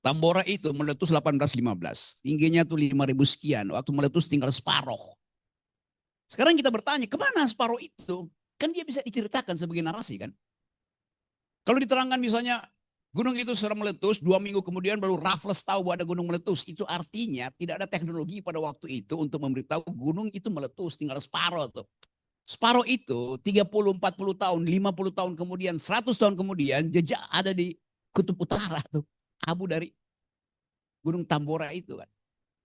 Tambora itu meletus 1815. Tingginya tuh 5.000 sekian. Waktu meletus tinggal separuh. Sekarang kita bertanya, kemana separuh itu? Kan dia bisa diceritakan sebagai narasi kan. Kalau diterangkan misalnya gunung itu sudah meletus, 2 minggu kemudian baru Raffles tahu bahwa ada gunung meletus. Itu artinya tidak ada teknologi pada waktu itu untuk memberitahu gunung itu meletus, tinggal separuh tuh. Separuh itu 30, 40 tahun, 50 tahun kemudian, 100 tahun kemudian jejak ada di kutub utara tuh. Abu dari Gunung Tambora itu kan.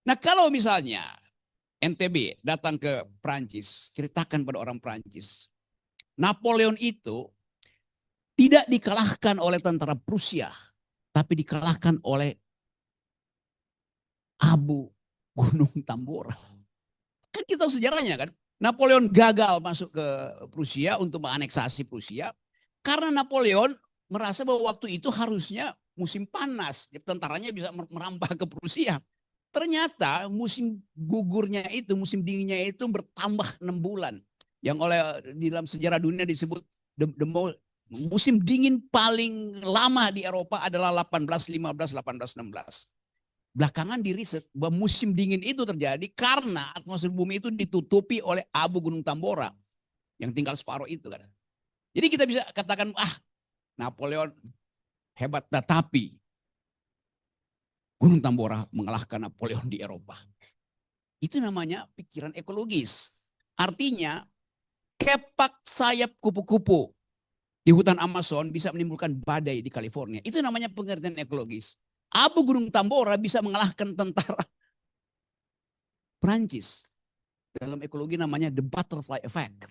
Nah kalau misalnya NTB datang ke Prancis, ceritakan pada orang Prancis. Napoleon itu tidak dikalahkan oleh tentara Prusia, tapi dikalahkan oleh Abu Gunung Tambora. Kan kita tahu sejarahnya kan. Napoleon gagal masuk ke Prusia untuk menganeksasi Prusia. Karena Napoleon merasa bahwa waktu itu harusnya musim panas. Tentaranya bisa merambah ke Prusia. Ternyata musim gugurnya itu, musim dinginnya itu bertambah 6 bulan. Yang oleh di dalam sejarah dunia disebut musim dingin paling lama di Eropa adalah 1815, 1816. Belakangan diriset bahwa musim dingin itu terjadi karena atmosfer bumi itu ditutupi oleh abu Gunung Tambora yang tinggal separuh itu kan. Jadi kita bisa katakan Napoleon hebat, tetapi Gunung Tambora mengalahkan Napoleon di Eropa. Itu namanya pikiran ekologis. Artinya kepak sayap kupu-kupu di hutan Amazon bisa menimbulkan badai di California. Itu namanya pengertian ekologis. Abu Gunung Tambora bisa mengalahkan tentara Prancis. Dalam ekologi namanya the butterfly effect.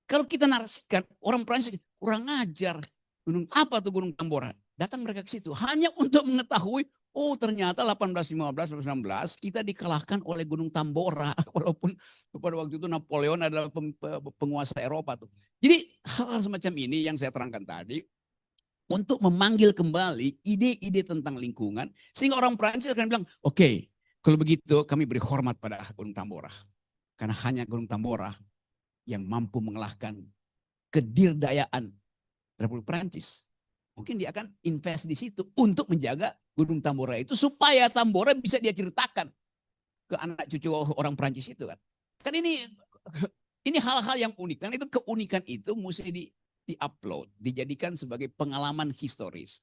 Kalau kita narasikan orang Prancis kurang ajar. Gunung apa tuh Gunung Tambora? Datang mereka ke situ hanya untuk mengetahui, oh ternyata 1815, 1816 kita dikalahkan oleh Gunung Tambora. Walaupun pada waktu itu Napoleon adalah penguasa Eropa tuh. Jadi hal-hal semacam ini yang saya terangkan tadi untuk memanggil kembali ide-ide tentang lingkungan sehingga orang Prancis akan bilang, oke, kalau begitu kami beri hormat pada Gunung Tambora. Karena hanya Gunung Tambora yang mampu mengalahkan kedirdayaan Republik Prancis. Mungkin dia akan invest di situ untuk menjaga Gunung Tambora itu supaya Tambora bisa dia ceritakan ke anak cucu orang Prancis itu kan. Kan ini hal-hal yang unik. Dan itu keunikan itu mesti di upload, dijadikan sebagai pengalaman historis.